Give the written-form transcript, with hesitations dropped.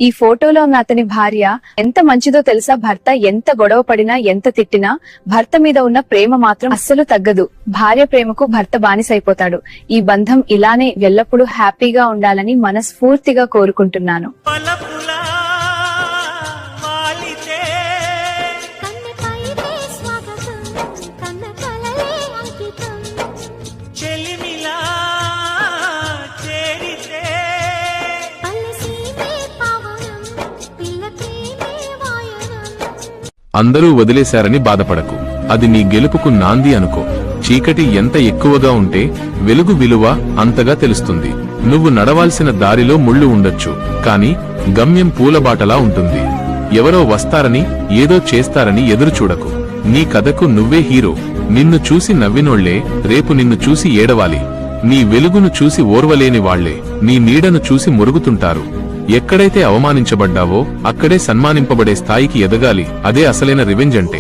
ఈ ఫోటోలో ఉన్న అతని భార్య ఎంత మంచిదో తెలుసా. భర్త ఎంత గొడవ పడినా ఎంత తిట్టినా భర్త మీద ఉన్న ప్రేమ మాత్రం అస్సలు తగ్గదు. భార్య ప్రేమకు భర్త బానిసైపోతాడు. ఈ బంధం ఇలానే ఎల్లప్పుడూ హ్యాపీగా ఉండాలని మనస్ఫూర్తిగా కోరుకుంటున్నాను. అందరూ వదిలేశారని బాధపడకు. అది నీ గెలుపుకు నాంది అనుకో. చీకటి ఎంత ఎక్కువగా ఉంటే వెలుగు విలువ అంతగా తెలుస్తుంది. నువ్వు నడవాల్సిన దారిలో ముళ్ళు ఉండొచ్చు, కాని గమ్యం పూలబాటలా ఉంటుంది. ఎవరో వస్తారని ఏదో చేస్తారని ఎదురుచూడకు. నీ కథకు నువ్వే హీరో. నిన్ను చూసి నవ్వినోళ్లే రేపు నిన్ను చూసి ఏడవాలి. నీ వెలుగును చూసి ఓర్వలేని వాళ్లే నీ నీడను చూసి మురుగుతుంటారు. ఎక్కడైతే అవమానించబడ్డావో అక్కడే సన్మానింపబడే స్థాయికి ఎదగాలి. అదే అసలైన రివెంజ్ అంటే.